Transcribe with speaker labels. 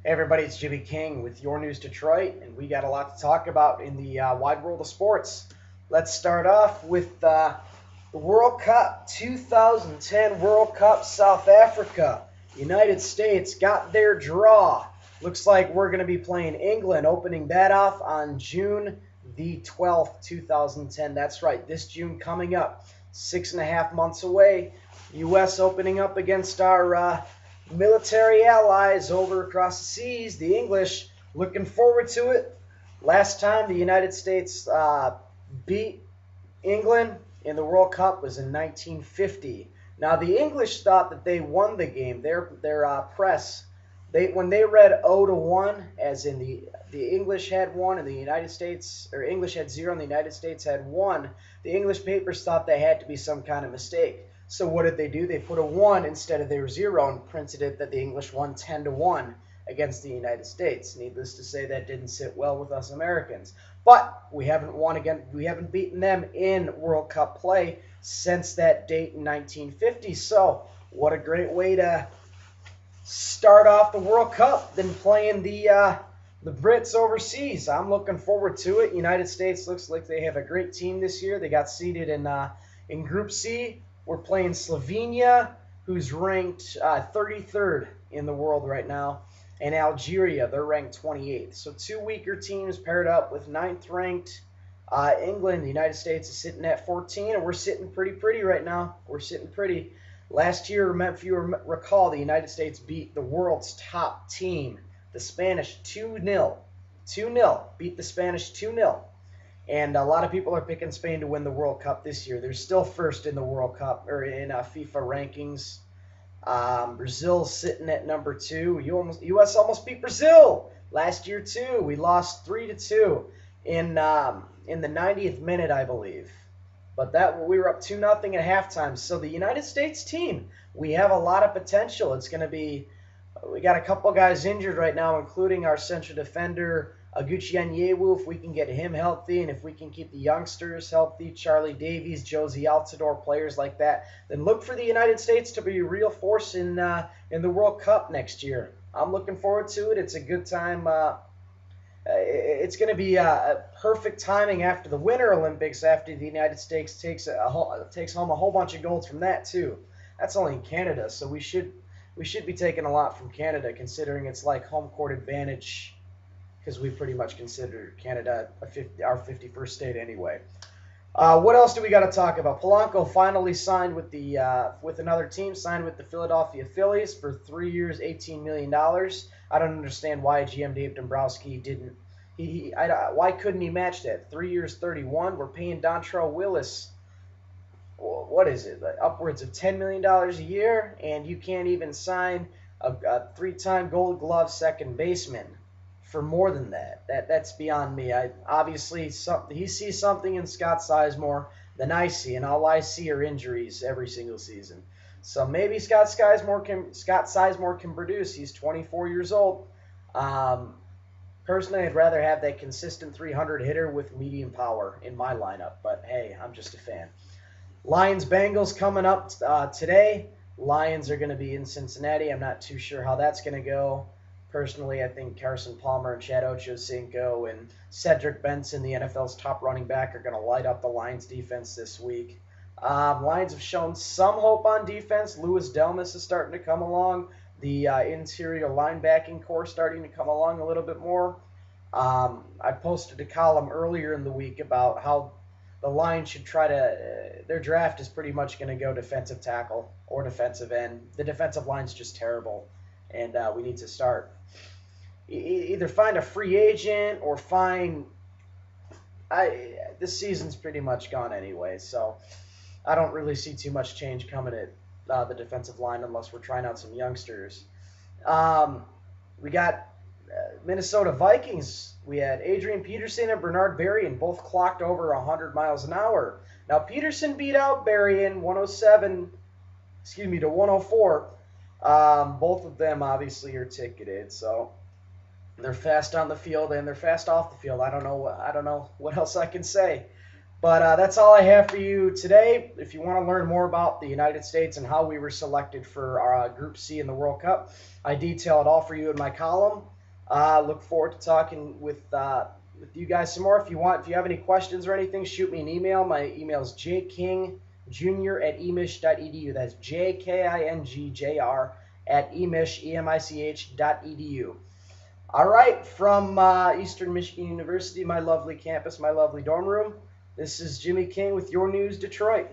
Speaker 1: Hey everybody, it's Jimmy King with Your News Detroit, and we got a lot to talk about in the wide world of sports. Let's start off with the World Cup 2010 World Cup South Africa. United States got their draw. Looks like we're going to be playing England, opening that off on June the 12th, 2010. That's right, this June coming up, 6.5 months away. U.S. opening up against our military allies over across the seas, the English. Looking forward to it. Last time the United States beat England in the World Cup was in 1950. Now the English thought that they won the game. Their press, when they read 0-1, as in the English had one and the United States, or English had 0 and the United States had 1, the English papers thought they had to be some kind of mistake. So what did they do? They put a 1 instead of their 0 and printed it that the English won 10-1 against the United States. Needless to say, that didn't sit well with us Americans. But we haven't won again. We haven't beaten them in World Cup play since that date in 1950. So what a great way to start off the World Cup than playing the Brits overseas. I'm looking forward to it. United States looks like they have a great team this year. They got seeded in Group C. We're playing Slovenia, who's ranked 33rd in the world right now, and Algeria, they're ranked 28th. So two weaker teams paired up with 9th ranked England. The United States is sitting at 14, and we're sitting pretty right now. We're sitting pretty. Last year, if you recall, the United States beat the world's top team, the Spanish, 2-0. 2-0. Beat the Spanish 2-0. And a lot of people are picking Spain to win the World Cup this year. They're still first in the World Cup, or in FIFA rankings. Brazil's sitting at number 2. U.S. almost beat Brazil last year too. We lost 3-2 in the 90th minute, I believe. But we were up 2-0 at halftime. So the United States team, we have a lot of potential. It's going to be. We got a couple guys injured right now, including our central defender Aguchi Onyewu. If we can get him healthy, and if we can keep the youngsters healthy, Charlie Davies, Josie Altidore, players like that, then look for the United States to be a real force in the World Cup next year. I'm looking forward to it. It's a good time. It's going to be a perfect timing after the Winter Olympics, after the United States takes home a whole bunch of golds from that too. That's only in Canada, so we should be taking a lot from Canada, considering it's like home court advantage, because we pretty much consider Canada our 51st state anyway. What else do we got to talk about? Polanco finally signed with another team, signed with the Philadelphia Phillies for 3 years, $18 million. I don't understand why GM Dave Dombrowski didn't. Why couldn't he match that? 3 years, 31. We're paying Dontrell Willis, what is it, like upwards of $10 million a year, and you can't even sign a 3-time Gold Glove second baseman for more than that. That's beyond me. Obviously he sees something in Scott Sizemore than I see, and all I see are injuries every single season. So maybe Scott Sizemore can produce. He's 24 years old. Personally, I'd rather have that consistent 300 hitter with medium power in my lineup, but hey, I'm just a fan. Lions-Bengals coming up today. Lions are going to be in Cincinnati. I'm not too sure how that's going to go. Personally, I think Carson Palmer and Chad Ochocinco and Cedric Benson, the NFL's top running back, are going to light up the Lions defense this week. Lions have shown some hope on defense. Louis Delmas is starting to come along. The interior linebacking core starting to come along a little bit more. I posted a column earlier in the week about how the Lions should try to. Their draft is pretty much going to go defensive tackle or defensive end. The defensive line's just terrible, and we need to start. Either find a free agent or find. This season's pretty much gone anyway, so I don't really see too much change coming at the defensive line unless we're trying out some youngsters. We got Minnesota Vikings. We had Adrian Peterson and Bernard Berrien both clocked over 100 miles an hour. Now Peterson beat out Berrien 104. Both of them obviously are ticketed, so they're fast on the field and they're fast off the field. I don't know what else I can say. But that's all I have for you today. If you want to learn more about the United States and how we were selected for our Group C in the World Cup, I detail it all for you in my column. Look forward to talking with you guys some more. If you have any questions or anything, shoot me an email. My email is jkingjr@emich.edu. That's jkingjr@emich.edu. All right, from Eastern Michigan University, my lovely campus, my lovely dorm room, this is Jimmy King with Your News Detroit.